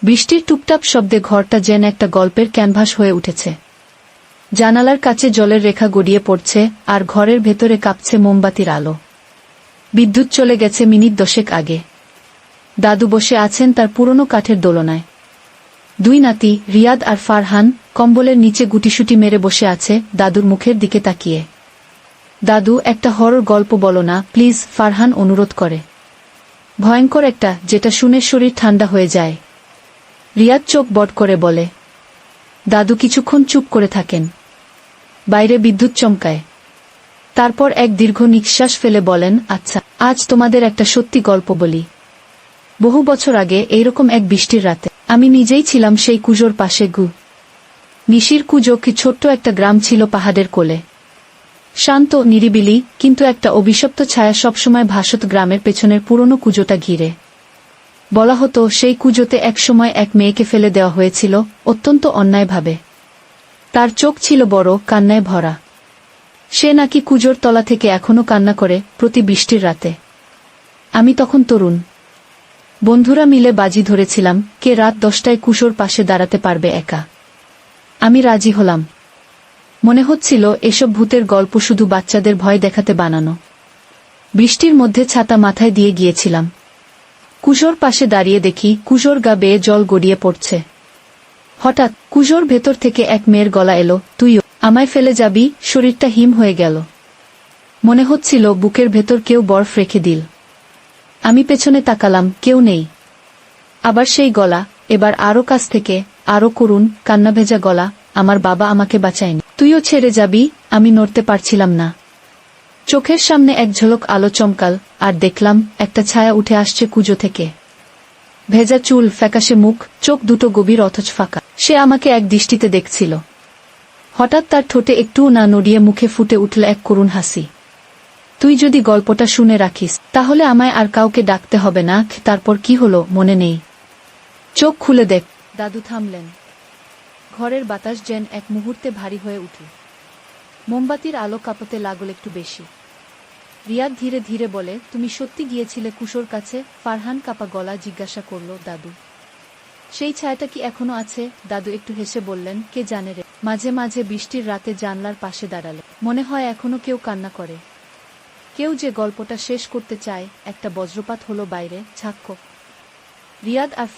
বৃষ্টির টুপটাপ শব্দে ঘরটা যেন একটা গল্পের ক্যানভাস হয়ে উঠেছে। জানালার কাছে জলের রেখা গড়িয়ে পড়ছে, আর ঘরের ভেতরে কাঁপছে মোমবাতির আলো। বিদ্যুৎ চলে গেছে মিনিট 10 আগে। দাদু বসে আছেন তার পুরনো কাঠের দোলনায়। দুই নাতি, রিয়াদ আর ফারহান, কম্বলের নিচে গুটিসুটি মেরে বসে আছে, দাদুর মুখের দিকে তাকিয়ে। দাদু, একটা হরর গল্প বলো না প্লিজ, ফারহান অনুরোধ করে। ভয়ঙ্কর একটা, যেটা শুনে শরীর ঠান্ডা হয়ে যায়। রিয়াদ চোখ বড় করে বলে। দাদু কিছুক্ষণ চুপ করে থাকেন। বাইরে বিদ্যুৎ চমকায়। তারপর এক দীর্ঘ নিঃশ্বাস ফেলে বলেন, আচ্ছা, আজ তোমাদের একটা সত্যি গল্প বলি। বহু বছর আগে এইরকম এক বৃষ্টির রাতে আমি নিজেই ছিলাম সেই কুজোর পাশে। নিশির কুজো কি ছোট্ট একটা গ্রাম ছিল পাহাড়ের কোলে। শান্ত, নিরিবিলি, কিন্তু একটা অভিশপ্ত ছায়া সবসময় ভাসত গ্রামের পেছনের পুরনো কুজোটা ঘিরে। বলা হতো সেই কুজোতে একসময় এক মেয়েকে ফেলে দেওয়া হয়েছিল, অত্যন্ত অন্যায়ভাবে। তার চোখ ছিল বড়, কান্নায় ভরা। সে নাকি কুজোর তলা থেকে এখনো কান্না করে প্রতি বৃষ্টির রাতে। আমি তখন তরুণ। বন্ধুরা মিলে বাজি ধরেছিলাম, কে রাত 10টায় কুজোর পাশে দাঁড়াতে পারবে একা। আমি রাজি হলাম। মনে হচ্ছিল এসব ভূতের গল্প শুধু বাচ্চাদের ভয় দেখাতে বানানো। বৃষ্টির মধ্যে ছাতা মাথায় দিয়ে গিয়েছিলাম। কুজোর পাশে দাঁড়িয়ে দেখি কুজোর গা বেয়ে জল গড়িয়ে পড়ছে। হঠাৎ কুজোর ভেতর থেকে এক মেয়ের গলা এলো, তুইও আমায় ফেলে যাবি? শরীরটা হিম হয়ে গেল। মনে হচ্ছিল বুকের ভেতর কেউ বরফ রেখে দিল। আমি পেছনে তাকালাম, কেউ নেই। আবার সেই গলা, এবার আরো কাছ থেকে, আরো করুণ, কান্নাভেজা গলা, আমার বাবা আমাকে বাঁচায়নি, তুইও ছেড়ে যাবি? আমি নড়তে পারছিলাম না। চোখের সামনে এক ঝলক আলো চমকাল, আর দেখলাম একটা ছায়া উঠে আসছে কুজো থেকে। ভেজা চুল, ফ্যাকাশে মুখ, চোখ দুটো গভীর অথচ ফাঁকা। সে আমাকে এক দৃষ্টিতে দেখছিল। হঠাৎ তার ঠোঁটে একটুও না নড়িয়ে মুখে ফুটে উঠল এক করুণ হাসি। তুই যদি গল্পটা শুনে রাখিস, তাহলে আমায় আর কাউকে ডাকতে হবে না। তারপর কি হলো মনে নেই। চোখ খুলে দেখ। দাদু থামলেন। ঘরের বাতাস যেন এক মুহূর্তে ভারী হয়ে উঠল। মোমবাতির আলো কাঁপতে লাগল একটু বেশি। রিয়াদ ধীরে ধীরে বলে, তুমি সত্যি গিয়েছিলে কুশোর কাছে? ফারহান কাঁপা গলা জিজ্ঞাসা করল, দাদু, সেই ছায়াটা কি এখনো আছে? দাদু একটু হেসে বললেন, কে জানে রে, মাঝে মাঝে বৃষ্টির রাতে জানলার পাশে দাঁড়ালে মনে হয় এখনো কেউ কান্না করে। কেউ যে গল্পটা শেষ করতে চায়। একটা বজ্রপাত হলো বাইরে, ঝাঁক্ক। রিয়াদ আর